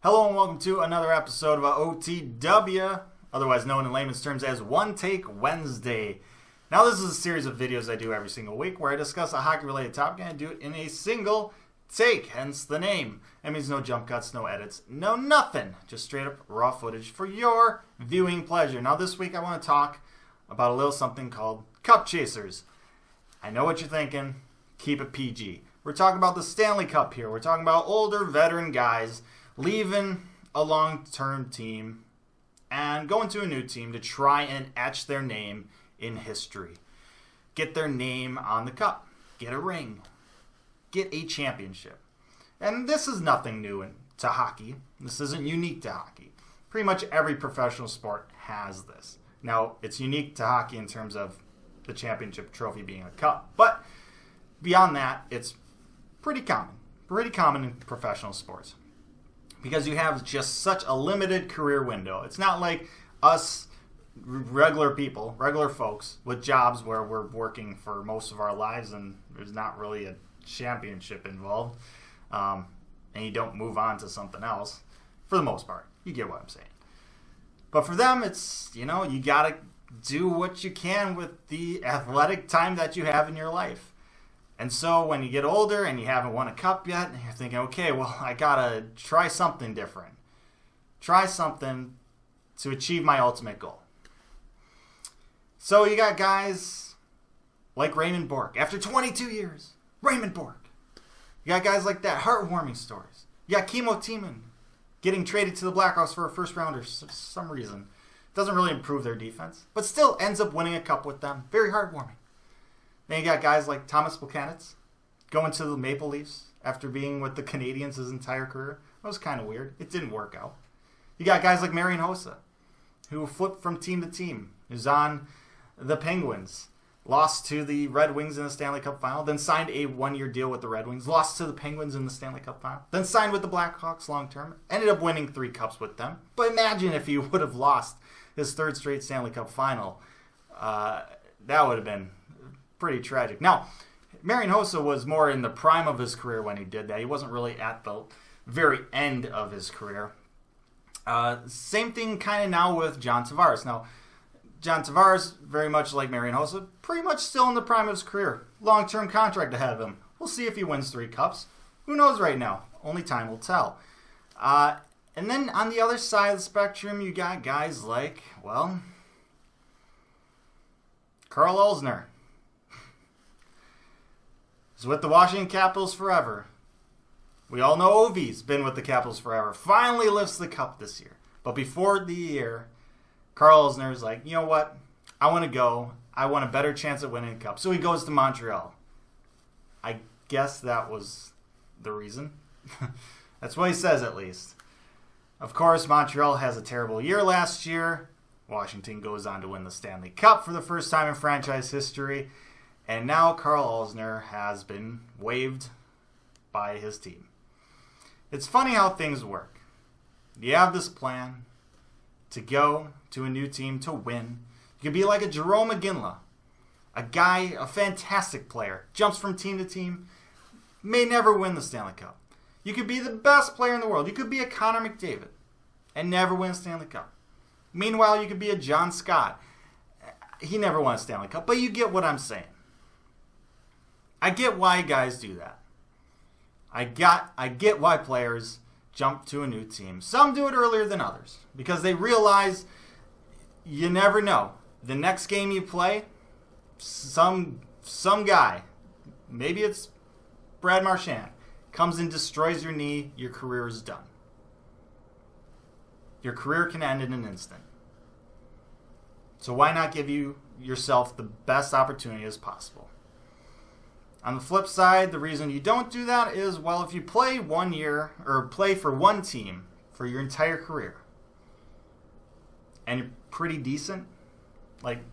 Hello and welcome to another episode of OTW, otherwise known in layman's terms as One Take Wednesday. Now this is a series of videos I do every single week where I discuss a hockey-related topic and I do it in a single take, hence the name. That means no jump cuts, no edits, no nothing. Just straight up raw footage for your viewing pleasure. Now this week I want to talk about a little something called Cup Chasers. I know what you're thinking. Keep it PG. We're talking about the Stanley Cup here. We're talking about older veteran guys leaving a long-term team and going to a new team to try and etch their name in history. Get their name on the cup. Get a ring. Get a championship. And this is nothing new to hockey. This isn't unique to hockey. Pretty much every professional sport has this. Now, it's unique to hockey in terms of the championship trophy being a cup. But beyond that, it's pretty common. Pretty common in professional sports. Because you have just such a limited career window. It's not like us regular people, regular folks with jobs where we're working for most of our lives and there's not really a championship involved. And you don't move on to something else for the most part. You get what I'm saying. But for them, it's, you got to do what you can with the athletic time that you have in your life. And so when you get older and you haven't won a cup yet, and you're thinking, okay, well, I got to try something different. Try something to achieve my ultimate goal. So you got guys like Raymond Bourque. After 22 years, Raymond Bourque. You got guys like that, heartwarming stories. You got Kimmo Timonen getting traded to the Blackhawks for a first rounder for some reason. Doesn't really improve their defense, but still ends up winning a cup with them. Very heartwarming. Then you got guys like Thomas Buchanitz going to the Maple Leafs after being with the Canadiens his entire career. That was kind of weird. It didn't work out. You got guys like Marian Hossa, who flipped from team to team. Who's on the Penguins, lost to the Red Wings in the Stanley Cup final, then signed a one-year deal with the Red Wings, lost to the Penguins in the Stanley Cup final, then signed with the Blackhawks long-term, ended up winning 3 cups with them. But imagine if he would have lost his third straight Stanley Cup final. That would have been pretty tragic. Now, Marian Hossa was more in the prime of his career when he did that. He wasn't really at the very end of his career. Same thing kind of now with John Tavares. Now, John Tavares, very much like Marian Hossa, pretty much still in the prime of his career. Long-term contract ahead of him. We'll see if he wins 3 cups. Who knows right now? Only time will tell. And then on the other side of the spectrum, you got guys like, well, Karl Alzner. He's with the Washington Capitals forever. We all know Ovi's been with the Capitals forever. Finally lifts the cup this year. But before the year, Karl Alzner's like, you know what? I want to go. I want a better chance at winning a cup. So he goes to Montreal. I guess that was the reason. That's what he says, at least. Of course, Montreal has a terrible year last year. Washington goes on to win the Stanley Cup for the first time in franchise history. And now Karl Alzner has been waived by his team. It's funny how things work. You have this plan to go to a new team to win. You could be like a Jerome McGinley, a guy, a fantastic player, jumps from team to team, may never win the Stanley Cup. You could be the best player in the world. You could be a Connor McDavid and never win a Stanley Cup. Meanwhile, you could be a John Scott. He never won a Stanley Cup, but you get what I'm saying. I get why guys do that. I get why players jump to a new team. Some do it earlier than others because they realize you never know. The next game you play, some guy, maybe it's Brad Marchand, comes and destroys your knee, your career is done. Your career can end in an instant. So why not give yourself the best opportunity as possible? On the flip side, the reason you don't do that is, well, if you play 1 year or play for one team for your entire career and you're pretty decent, like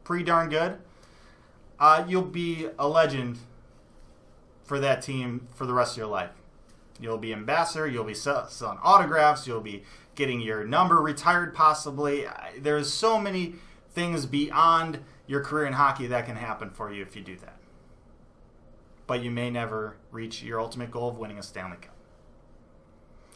pretty darn good, you'll be a legend for that team for the rest of your life. You'll be ambassador, you'll be selling autographs, you'll be getting your number retired possibly. There's so many things beyond your career in hockey that can happen for you if you do that. But you may never reach your ultimate goal of winning a Stanley Cup.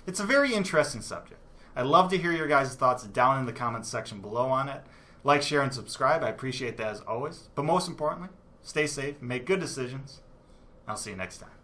It's a very interesting subject. I'd love to hear your guys' thoughts down in the comments section below on it. Like, share, and subscribe. I appreciate that as always. But most importantly, stay safe, make good decisions. I'll see you next time.